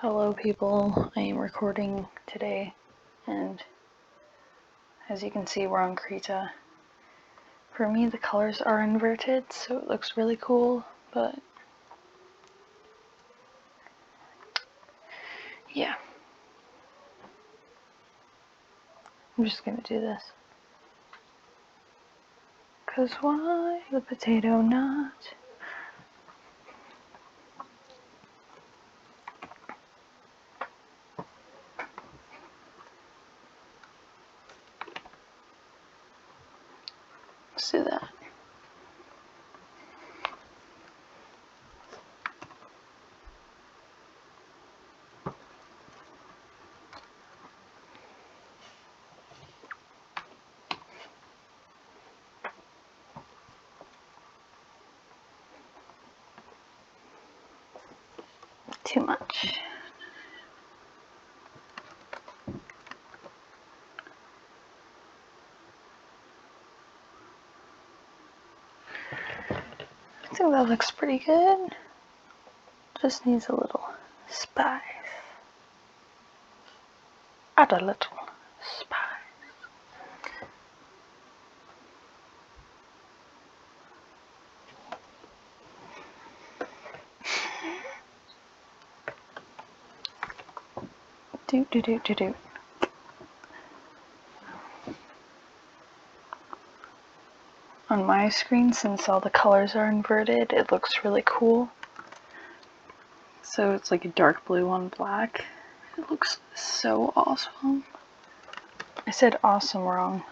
Hello people, I am recording today and as you can see we're on Krita. For me the colors are inverted so it looks really cool, but yeah. I'm just gonna do this. 'Cause why the potato not? Let's do that. Too much. I think that looks pretty good. Just needs a little spice. Add a little spice. Do. On my screen, since all the colors are inverted, it looks really cool. So it's like a dark blue on black. It looks so awesome. I said awesome wrong.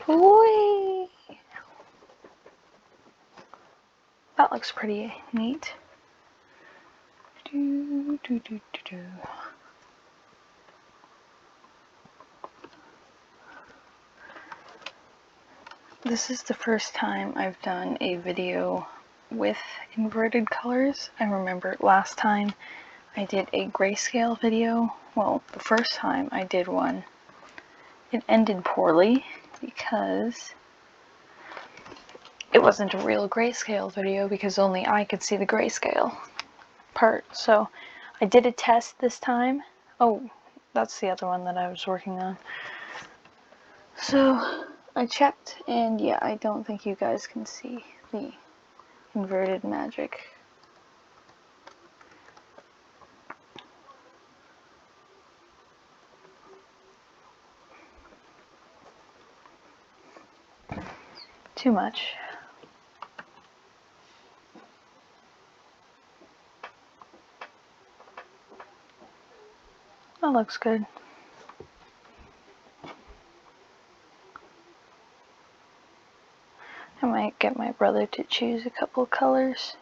Whee! That looks pretty neat. Do. This is the first time I've done a video with inverted colors. I remember last time I did a grayscale video. Well, the first time I did one, it ended poorly because it wasn't a real grayscale video because only I could see the grayscale part. So I did a test this time. Oh, that's the other one that I was working on. So I checked and yeah, I don't think you guys can see the inverted magic. Too much. That looks good. I might get my brother to choose a couple colors.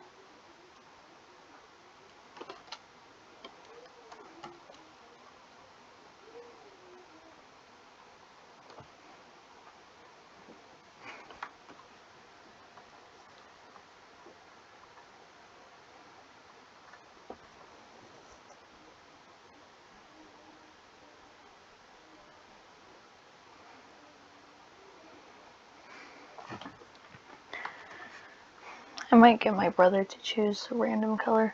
I might get my brother to choose a random color.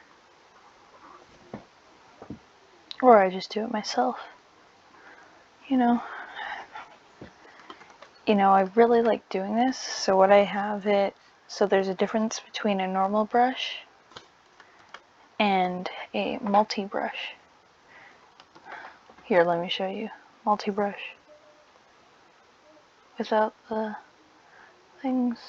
Or I just do it myself. You know, I really like doing this. So what I have it, so there's a difference between a normal brush and a multi-brush. Here, let me show you. Multi-brush. Without the things.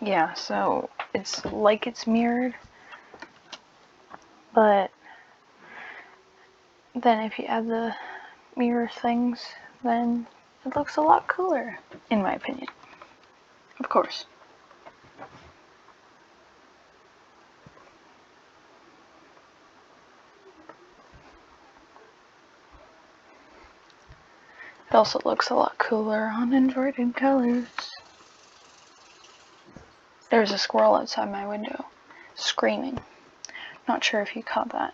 Yeah, so it's like it's mirrored, but then if you add the mirror things, then it looks a lot cooler, in my opinion. Of course. It also looks a lot cooler on inverted colors. There's a squirrel outside my window, screaming. Not sure if you caught that.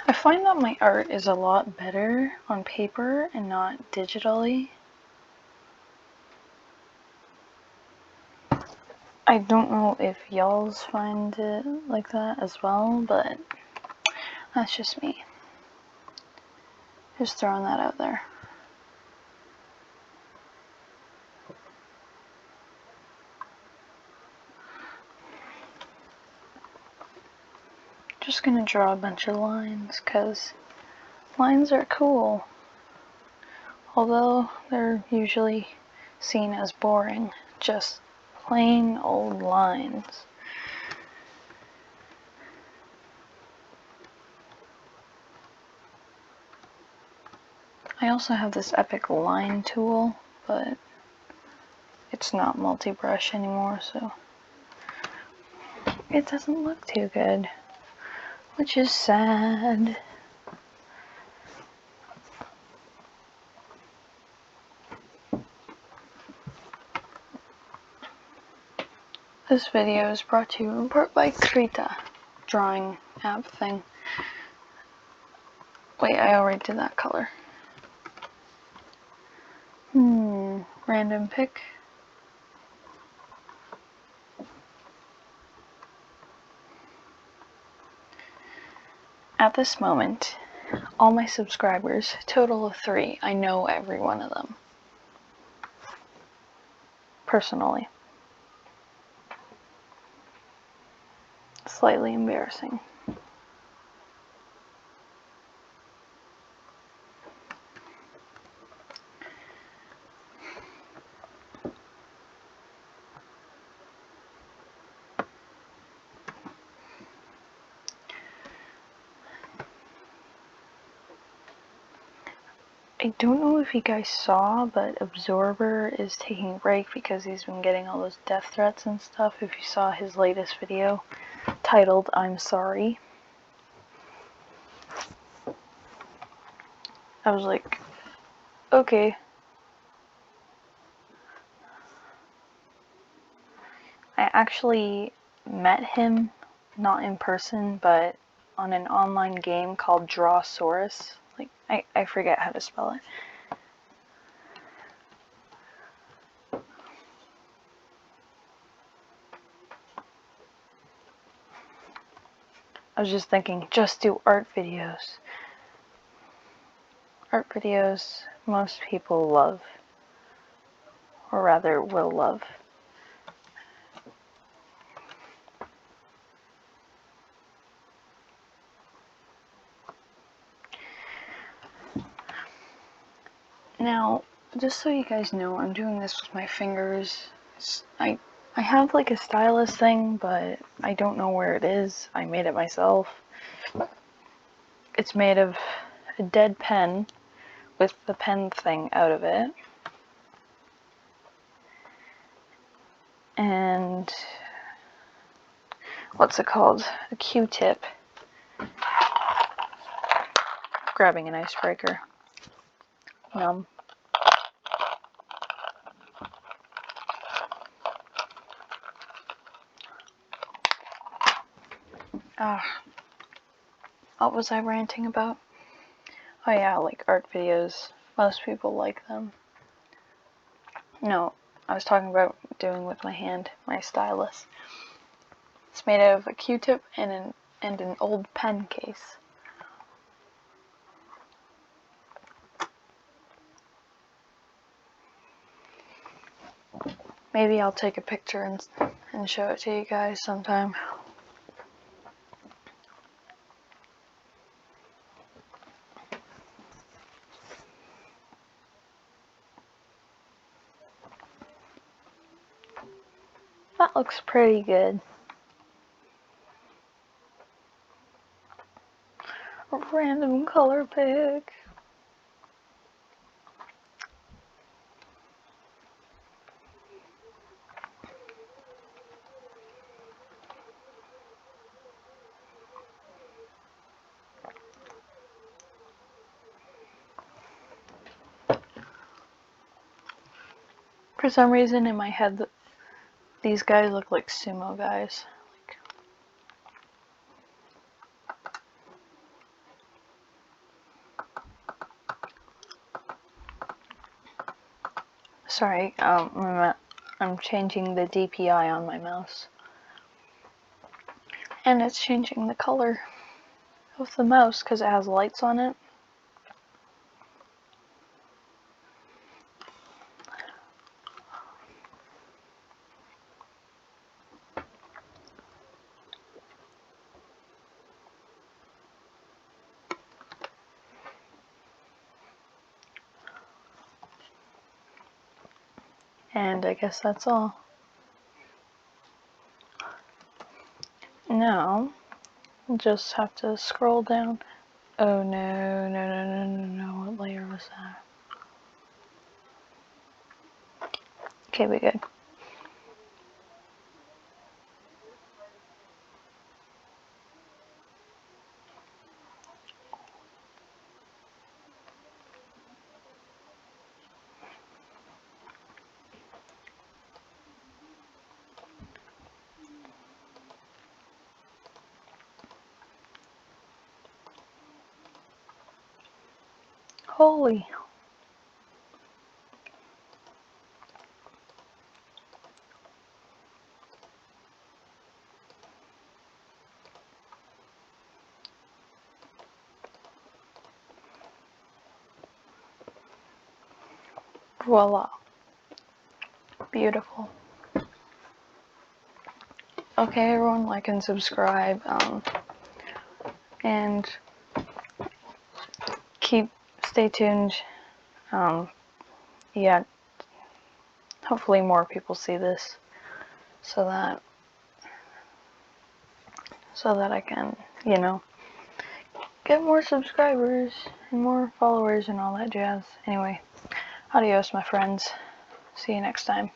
I find that my art is a lot better on paper and not digitally. I don't know if y'all's find it like that as well, but that's just me. Just throwing that out there. Just gonna draw a bunch of lines, because lines are cool. Although they're usually seen as boring, just plain old lines. I also have this epic line tool, but it's not multi-brush anymore, so it doesn't look too good, which is sad. This video is brought to you in part by Krita, drawing app thing. Wait, I already did that color. Random pick. At this moment, all my subscribers, total of 3, I know every one of them. Personally. Slightly embarrassing. I don't know if you guys saw, but Absorber is taking a break because he's been getting all those death threats and stuff. If you saw his latest video titled "I'm Sorry," I was like, okay. I actually met him, not in person, but on an online game called Drawsaurus. Like, I forget how to spell it. I was just thinking, just do art videos. Art videos most people love, or rather will love. Now, just so you guys know, I'm doing this with my fingers. I have like a stylus thing, but I don't know where it is. I made it myself. It's made of a dead pen with the pen thing out of it. And what's it called? A Q-tip. Grabbing an icebreaker. Yum. What was I ranting about? Oh yeah, like art videos. Most people like them. No, I was talking about doing with my hand, my stylus. It's made out of a Q-tip and an old pen case. Maybe I'll take a picture and show it to you guys sometime. That looks pretty good. A random color pick. For some reason in my head, these guys look like sumo guys. Sorry, I'm changing the DPI on my mouse. And it's changing the color of the mouse because it has lights on it. And I guess that's all. Now, we'll just have to scroll down. Oh no, no, what layer was that? Okay, we good. Holy. Voila. Beautiful. Okay, everyone, like and subscribe, and stay tuned. Yeah, hopefully more people see this so that I can, get more subscribers and more followers and all that jazz. Anyway, adios, my friends. See you next time.